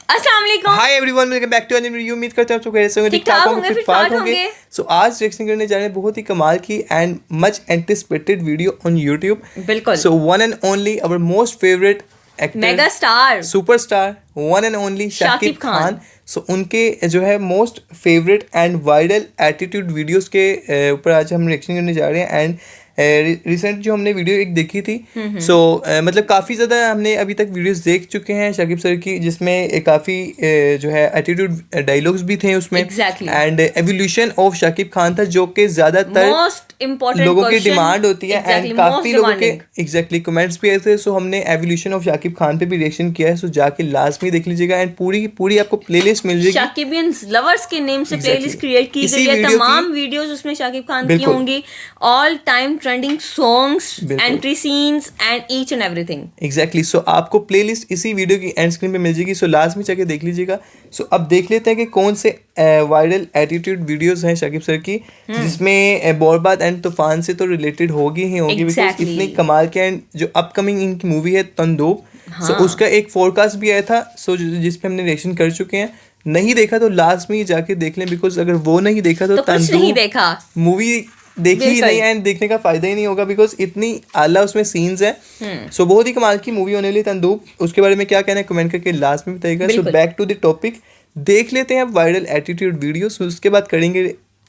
अस्सलाम वालेकुम। Hi everyone, welcome back to a new video. उम्मीद करते हैं आप सब खैरियत से होंगे, ठीक-ठाक होंगे, फिट-फाट होंगे। सो आज रिएक्शन करने जा रहे हैं बहुत ही कमाल की and much anticipated video on YouTube. बिल्कुल। So one and only our most favourite actor, mega star, superstar, one and only Shakib Khan. So उनके जो है most favourite and viral attitude videos के ऊपर आज हम रिएक्शन करने जा रहे हैं। एंड रिसेंट जो हमने वीडियो एक देखी थी, सो मतलब काफ़ी ज़्यादा हमने अभी तक वीडियोस देख चुके हैं शाकिब सर की, जिसमें काफ़ी जो है एटीट्यूड डायलॉग्स भी थे उसमें। And evolution of Shakib Khan था, जो कि ज़्यादातर लोगों की डिमांड होती है एंड काफ़ी लोगों के एग्जैक्टली कमेंट्स भी आए थे। सो हमने एवोल्यूशन ऑफ शाकिब खान पे भी रिएक्शन किया है, सो जाके लाजमी देख लीजिएगा। एंड पूरी आपको प्लेलिस्ट मिल जाएगी। शाकिबियंस लवर्स के नेम से प्लेलिस्ट क्रिएट की गई है। तमाम वीडियोस उसमें शाकिब खान की होंगी, all time trending songs, entry scenes and each and everything. Exactly. So आपको प्लेलिस्ट इसी वीडियो की एंड स्क्रीन पे मिल जाएगी, सो लास्ट में जाके देख लीजिएगा। सो अब देख लेते हैं कि कौन से वायरल एटीट्यूड वीडियोस हैं शाकिब सर की, जिसमें बॉर्बाद एंड तूफान से तो रिलेटेड होगी बिकॉज इतनी कमाल के। एंड जो अपकमिंग इनकी मूवी है तंदूब, सो उसका एक फोरकास्ट भी आया था, सो जिसपे हमने रिएक्शन कर चुके हैं। नहीं देखा तो लाजमी जाके देख लें, बिकॉज अगर वो नहीं देखा तो तंदूब मूवी देखी ही नहीं एंड देखने का फायदा ही नहीं होगा, बिकॉज इतनी आला उसमें सीन्स हैं। सो बहुत ही कमाल की मूवी होने वाली तंदूब। उसके बारे में क्या कहना है कमेंट करके लास्ट में बताइएगा। So back to the topic, देख लेते हैं वायरल एटीट्यूड वीडियोस, उसके बाद करेंगे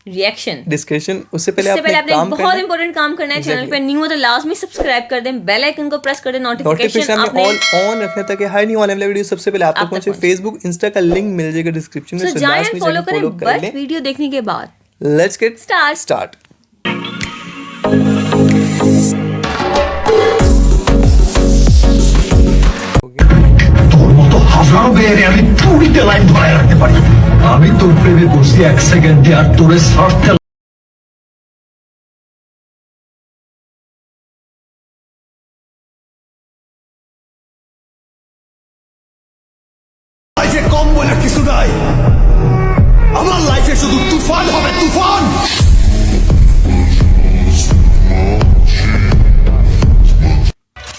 रिएक्शन डिस्कशन। उससे पहले आपने बहुत इंपॉर्टेंट काम करना है। चैनल पे न्यू हो तो लाजमी सब्सक्राइब कर दें, बेल आइकन को प्रेस कर दें, नोटिफिकेशन आपने ऑन रखना ताकि हर न्यू आने वाला वीडियो सबसे पहले आप तक पहुंचे। फेसबुक, इंस्टा का लिंक मिल जाएगा डिस्क्रिप्शन में, सो जाएं फॉलो करें बस वीडियो देखने के बाद। Let's get start. তোর মতো হাজারো মেয়েরে আমি পুরিতে লাইন ধরে রাখতে পারি। আমি তোর প্রেমে বসি এক সেকেন্ডে আর তোরে ছাড়তে লাইফে কম বলে কিছু নাই। আমার লাইফে শুধু তুফান হবে, তুফান।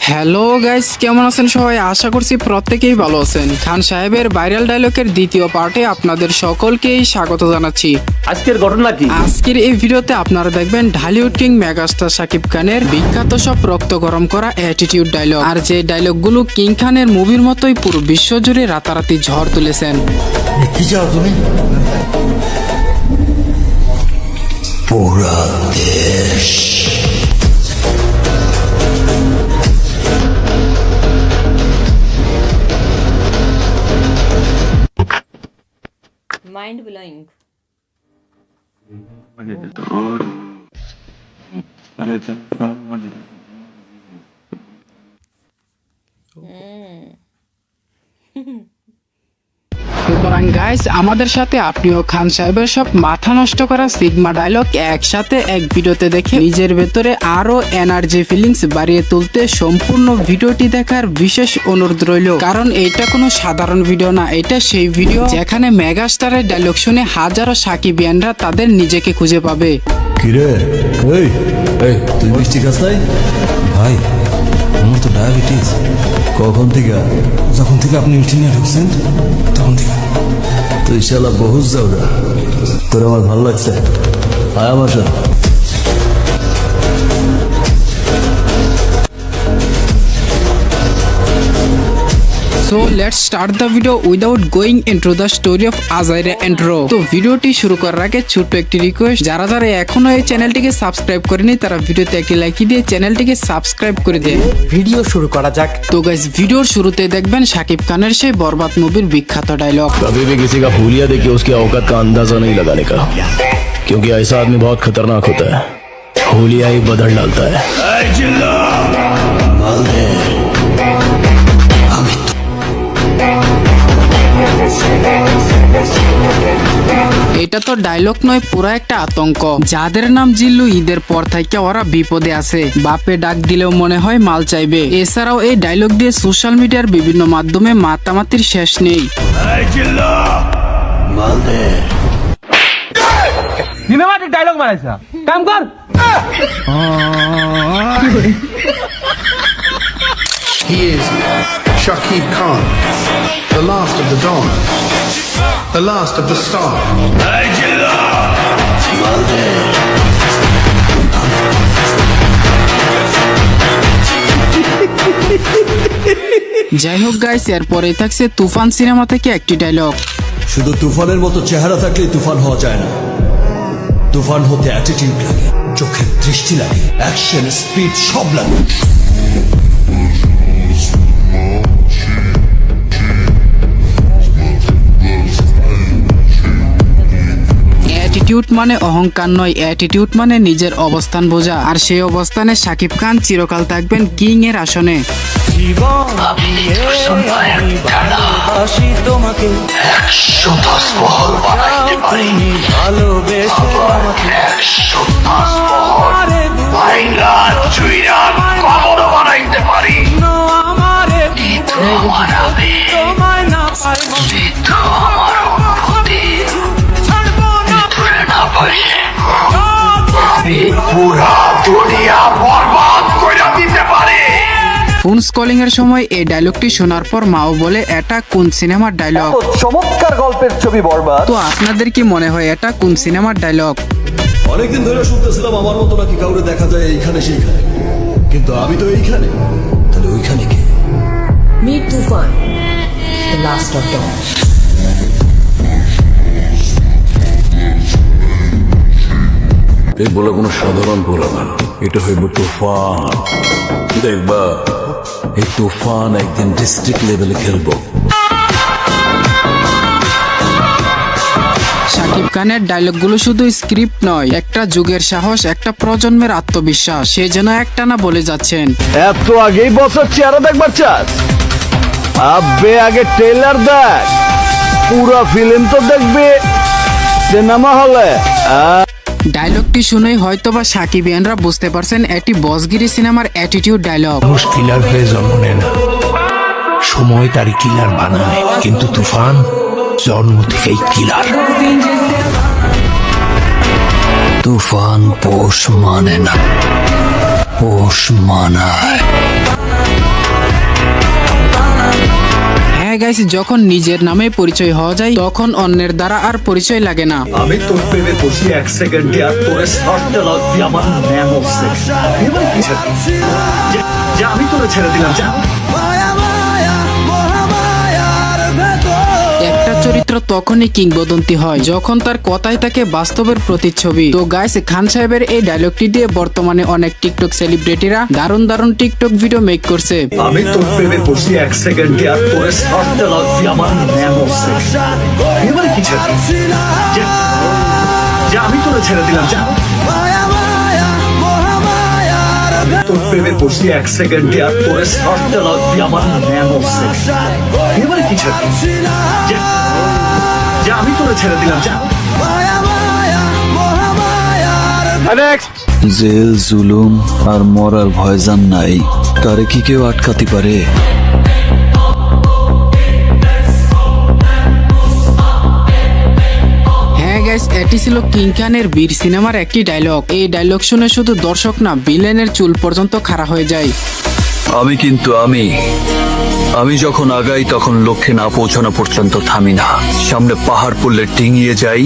হ্যালো গাইস, কেমন আছেন সবাই? আশা করছি প্রত্যেকেই ভালো আছেন। খান সাহেবের ভাইরাল ডায়লগের দ্বিতীয় পার্টে আপনাদের সকলকেই স্বাগত জানাচ্ছি। আজকের ঘটনা কি? আজকের এই ভিডিওতে আপনারা দেখবেন ঢালিউড কিং মেগাস্টার শাকিব খানের বিখ্যাত সব রক্ত গরম করা অ্যাটিটিউড ডায়লগ। আর যে ডায়লগগুলো কিং খানের মুভির মতোই পুরো বিশ্ব জুড়ে রাতারাতি ঝড় তুলেছেন। কি চাও তুমি? পুরা দেশ माइंड ब्लोइंग। সুতরাং গাইস, আমাদের সাথে আপনিও খান সাহেবের সব মাথা নষ্ট করা সিগমা ডায়লগ একসাথে এক ভিডিওতে দেখে নিজের ভেতরে আরো এনার্জি ফিলিংস বাড়িয়ে তুলতে সম্পূর্ণ ভিডিওটি দেখার বিশেষ অনুরোধ রইল। কারণ এটা কোনো সাধারণ ভিডিও না, এটা সেই ভিডিও যেখানে মেগাস্টারের ডায়লগ শুনে হাজারো সাকিবিয়ানরা তাদের নিজেকে খুঁজে পাবে। কিরে, এই এই তুই মিষ্টি খাস নাই? ভাই, আমার তো ডায়াবেটিস। কখন থেকে? যখন থেকে আপনি মিষ্টি নিয়ে ঢুকছেন তখন থেকে। তুই শালা বহুত যাওরা, তোর আমার ভালো লাগছে। আয় আমার সাথে। So let's start the video without going into the story of Azaira and Ro. তো ভিডিওটি শুরু করার আগে ছোট্ট একটি রিকোয়েস্ট, যারা এখনো এই চ্যানেলটিকে সাবস্ক্রাইব করেনি তারা ভিডিওতে একটি লাইক দিয়ে চ্যানেলটিকে সাবস্ক্রাইব করে দেন। ভিডিও শুরু করা যাক। তো গাইস, ভিডিওর শুরুতে দেখবেন শাকিব খানের সেই বরবাদ মুভির বিখ্যাত ডায়লগ, कभी भी किसी का हुलिया देके उसकी औकात का अंदाजा नहीं लगाने का, क्योंकि ऐसा आदमी बहुत खतरनाक होता है, हुलिया ही बदल डालता है। এটা তো ডায়লগ নয়, পুরা একটা আতঙ্ক। যাদের নাম জিল্লু, ঈদের পর থেকে ওরা বিপদে আছে। বাপে ডাক দিলেও মনে হয় মাল চাইবে। এছাড়াও এই ডায়লগ দিয়ে সোশ্যাল মিডিয়ার বিভিন্ন মাধ্যমে মাতামাতির শেষ নেই। সিনেমাটিক ডায়লগ মারাইছা, কাম কর। He is Shakib Khan, the last of the Don, the last of the star. যাই হোক গাইস, এরপরে থাকছে তুফান সিনেমা থেকে একটি ডায়লগ। শুধু তুফানের মতো চেহারা থাকলেই তুফান হওয়া যায় না, তুফান হতে অ্যাটিটিউড লাগে, চোখের দৃষ্টি লাগে, অ্যাকশন স্পিড সব লাগে। অ্যাটিটিউড মানে অহংকার নয়, অ্যাটিটিউড মানে নিজের অবস্থান বোঝা। আর সেই অবস্থানে শাকিব খান চিরকাল থাকবেন কিং এর আসনে। ফোন কলিং এর সময় এই ডায়লগটি শোনার পর মাও বলে এটা কোন সিনেমার ডায়লগ। চমৎকার গল্পের ছবি বরবাদ। তো আপনাদের কি মনে হয় এটা কোন সিনেমার ডায়লগ? অনেকদিন ধরে শুনতেছিলাম আমার মতো নাকি কাউরে দেখা যায় এইখানে সেইখানে, কিন্তু আমি তো এইখানে, তাহলে ওইখানে কি? Meet Tufan, the last of Dawn. এই বলে কোনো সাধারণ বলে না, এটা হইব তুফান। দেখবা এই তুফান একদিন ডিস্ট্রিক্ট লেভেলে খেলবো। শাকিব খানের ডায়লগগুলো শুধু স্ক্রিপ্ট নয়, একটা যুগের সাহস, একটা প্রজন্মের আত্মবিশ্বাস। সে যেন একটানা বলে যাচ্ছেন। এত আগেই বছর চেহারা দেখবার চাস? আব্বে আগে ট্রেলার দেখ, পুরো ফিল্ম তো দেখবে সিনেমা হলে। ডায়লগটি শুনেই হয়তোবা সাকিবিয়ানরা বুঝতে পারছেন এটি বসগিরি সিনেমার অ্যাটিটিউড ডায়লগ। মানুষ কিলার হয়ে জন্ম নেয় না, সময় তারই কিলার বানায়, কিন্তু তুফান জন্ম থেকেই কিলার। তুফান পোষ মানে না, পোষ মানায়। হ্যাঁ গাইস, যখন নিজের নামে পরিচয় হওয়া যায় তখন অন্যের দ্বারা আর পরিচয় লাগে না। আমি তোর প্রেমে বসি এক সেকেন্ডে আর তোরে ছাড়তে লাগবি আমার ন্যানো সেক্স। এবার কি যে আমি তোরে ছেড়ে দিলাম, যা। একটা চরিত্র তখনই কিংবদন্তি হয় যখন তার কথাই থাকে বাস্তবের প্রতিচ্ছবি। তো গাইস, খান সাহেবের এই ডায়লগটি দিয়ে বর্তমানে অনেক টিকটক সেলিব্রিটিরা দারুণ দারুণ টিকটক ভিডিও মেক করছে। আমি তোর প্রেমে বসি এক সেকেন্ডে আর তোরে ছাড়তে লাগবি আমার ন্যানো সেক্স। এবার কি যে আমি তোরে ছেড়ে দিলাম, যা। তোর প্রেমে বসি এক সেকেন্ডে আর তোরে ছাড়তে লাগবি আমার ন্যানো সেক্স। এবার কি যে আমি তোরে ছেড়ে দিলাম, যা। জেল জুলুম আর মরার ভয়জান নাই, কারে কি কেউ আটকাতে পারে? হ্যাঁ গাইস, এটি ছিল কিং খানের বীর সিনেমার একটি ডায়লগ। এই ডায়লগ শুনে শুধু দর্শক না, ভিলেনের চুল পর্যন্ত খাড়া হয়ে যায়। আমি কিন্তু আমি যখন আগাই তখন লক্ষ্যে না পৌঁছানো পর্যন্ত থামি না। সামনে পাহাড় পড়লে ডিঙিয়ে যাই,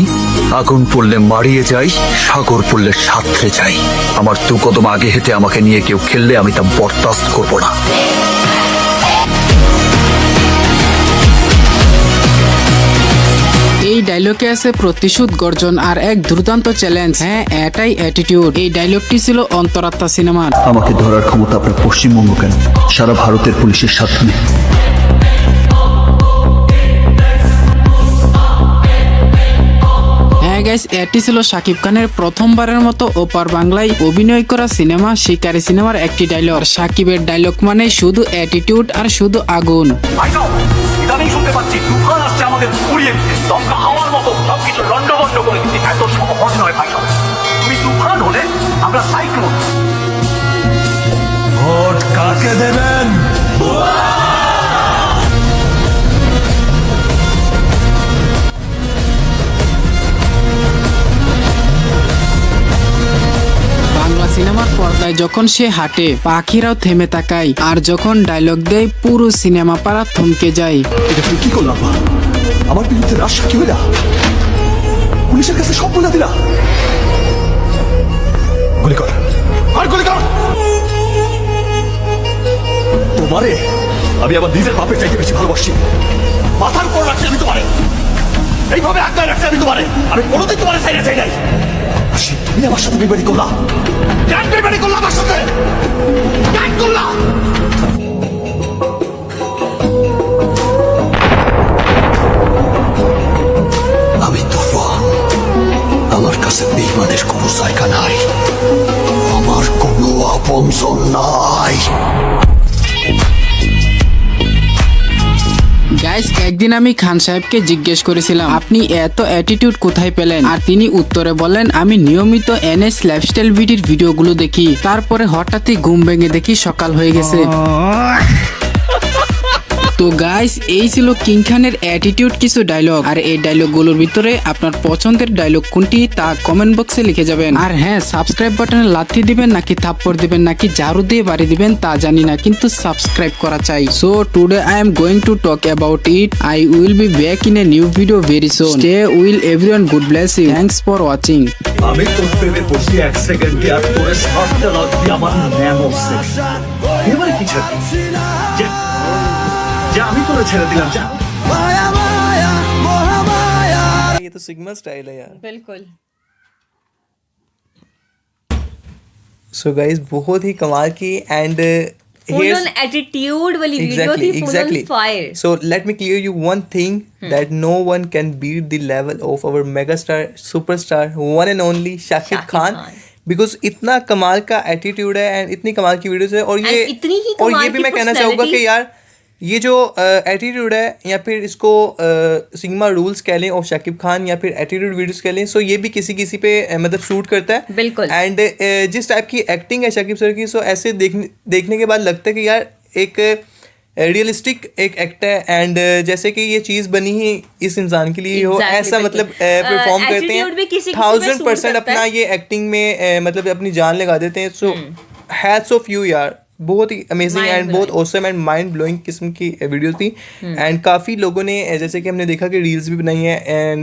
আগুন পড়লে মারিয়ে যাই, সাগর পড়লে সাঁতরে যাই। আমার দু কদম আগে হেঁটে আমাকে নিয়ে কেউ খেললে আমি তা বরদাস্ত করবো না। এই ডায়লগে আছে প্রতিশোধ গর্জন আর এক দুর্দান্ত চ্যালেঞ্জ। হ্যাঁ, এটাই অ্যাটিটিউড। এই ডায়লগটি ছিল অন্তরাত্মা সিনেমার। আমাকে ধরার ক্ষমতা আপনার পশ্চিমবঙ্গ কেন, সারা ভারতের পুলিশের সাথে নেই। হ্যাঁ গাইস, এটি ছিল শাকিব খানের প্রথমবারের মতো ওপার বাংলায় অভিনয় করা সিনেমা শিকারি সিনেমার একটি ডায়লগ। শাকিবের ডায়লগ মানে শুধু অ্যাটিটিউড আর শুধু আগুন। ইদানিং শুনতে পাচ্ছি তুফান আসছে আমাদের উড়িয়ে দিতে, দমকা হাওয়ার মতো সবকিছু লন্ডভন্ড করে দিতে। এত সহজ নয় ভাই, তুমি তুফান হলে আমরা সাইক্লোন। ভোট কাকে দেবেন? বাংলা সিনেমার পর্দায় লাগায় যখন সে হাঁটে পাখিরাও থেমে তাকায়, আর যখন ডায়লগ দেয় পুরো সিনেমা পাড়া থমকে যায়। এটা তুই কি করলাম? আমার বিরুদ্ধে রাজশাহী কি হইলা? পুলিশের কাছে সব বলে দিলা? গুলি কর, আর গুলি কর। তোমারে আমি আমার নিজের বাপের চাইতে বেশি ভালোবাসি। মাথার উপর রাখছি আমি তোমারে, এইভাবে আঁকড়ায় রাখছি আমি তোমারে। আমি কোনোদিন তোমারে চাই নাই। আর সে তুমি আমার সাথে বেমানি করলা, কেন বেমানি করলা আমার সাথে? কেন করলা? আমি তুফান, আমার কাছে বেইমানের কোনো জায়গা নাই, আমার কোনো আপনজন নাই। গাইস, একদিন আমি খান সাহেবকে জিজ্ঞেস করেছিলাম আপনি এত অ্যাটিটিউড কোথায় পেলেন, আর তিনি উত্তরে বললেন আমি নিয়মিত এনএস লাইফস্টাইল ভিডিওগুলো দেখি, তারপরে হঠাৎই ঘুম ভেঙে দেখি সকাল হয়ে গেছে। তো গাইস, এই ছিল কিং খানের অ্যাটিটিউড কিছু ডায়লগ, আর এই ডায়লগগুলোর ভিতরে আপনার পছন্দের ডায়লগ কোনটি তা কমেন্ট বক্সে লিখে যাবেন। আর হ্যাঁ, সাবস্ক্রাইব বাটনে লাথি দিবেন নাকি থাপ্পড় দিবেন নাকি ঝাড়ু দিয়ে বাড়ি দিবেন তা জানি না, কিন্তু সাবস্ক্রাইব করা চাই। So today I am going to talk about it. I will be back in a new video very soon. Stay well everyone, God bless you, thanks for watching. আমি তোর প্রেমে পড়ছি 1 সেকেন্ডে, আর তোরে সাথে লাগবি আমার ন্যানো সেকেন্ড। এবারে কি ছাড়বি? যা আমি তোরে ছেড়ে দিলাম, যা। ये तो सिग्मा स्टाइल है यार। बिल्कुल। सो गाइस, बहुत ही कमाल की एंड फुल ऑन एटीट्यूड वाली वीडियो थी, full on fire. So let me clear you one thing, that no one can beat the level of our megastar, superstar, one and only Shakib Khan. Because इतना कमाल का attitude है and इतनी कमाल की videos है, और ये इतनी ही और कमाल ये भी की मैं कहना चाहूँगा कि यार ये जो एटीट्यूड है, या फिर इसको सिग्मा रूल्स कह लें और शाकिब खान, या फिर एटीट्यूड वीडियोस कह लें, सो ये भी किसी किसी पे मतलब शूट करता है। बिल्कुल। एंड जिस टाइप की एक्टिंग है शाकिब सर की, सो ऐसे देखने के बाद लगता है कि यार एक रियलिस्टिक एक एक्ट है, एंड जैसे कि ये चीज़ बनी ही इस इंसान के लिए हो, ऐसा मतलब परफॉर्म करते हैं। 1000% अपना ये एक्टिंग में मतलब अपनी जान लगा देते हैं। सो हैट्स ऑफ यू यार, बहुत ही अमेजिंग एंड बहुत ऑसम एंड माइंड ब्लोइंग किस्म की वीडियोस थी। एंड काफ़ी लोगों ने, जैसे कि हमने देखा कि रील्स भी बनाई हैं, एंड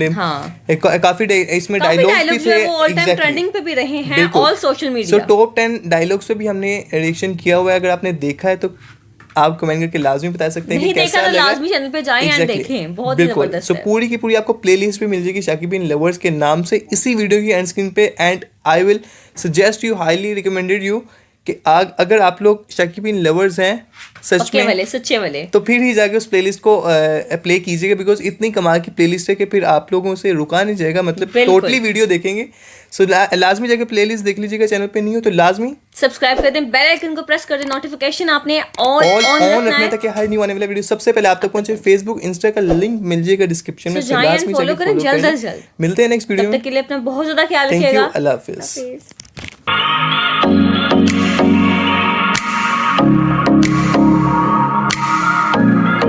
काफ़ी इसमें डायलॉग्स भी थे, ट्रेंडिंग पे भी रहे हैं all social media. So top 10 dialogues पे भी हमने रिएक्शन किया हुआ है। अगर आपने देखा है तो आप कमेंट करके लाजमी बता सकते हैं कि कैसा लगा। लाजमी चैनल पे जाएं एंड देखें, बहुत ही जबरदस्त है। सो पूरी की पूरी आपको प्लेलिस्ट भी मिल जाएगी शाकिबिन लवर्स के नाम से इसी वीडियो की एंड स्क्रीन पे। And I will suggest you, highly recommended you कि अगर आप लोग शाकिबिन लवर्स हैं सच में वाले, सच्चे वाले, तो फिर ही जाके उस प्लेलिस्ट को प्ले कीजिएगा, बिकॉज इतनी कमाल की प्लेलिस्ट है कि फिर आप लोगों से रुका नहीं जाएगा, मतलब टोटली वीडियो देखेंगे। सो लाजमी जाके प्लेलिस्ट देख लीजिएगा, चैनल पे नहीं हो तो लाजमी सब्सक्राइब कर दें, बेल आइकन को प्रेस कर दें, नोटिफिकेशन आपने ऑन रखना है ताकि हर न्यू आने वाला वीडियो सबसे पहले आप तक पहुंचे। फेसबुक, इंस्टा का लिंक मिल जाएगा डिस्क्रिप्शन में, सो लाजमी फॉलो करें जल्द से जल्द। मिलते हैं नेक्स्ट वीडियो में, तब तक के लिए अपना बहुत ज्यादा ख्याल रखिएगा। Thank you, Allah Hafiz.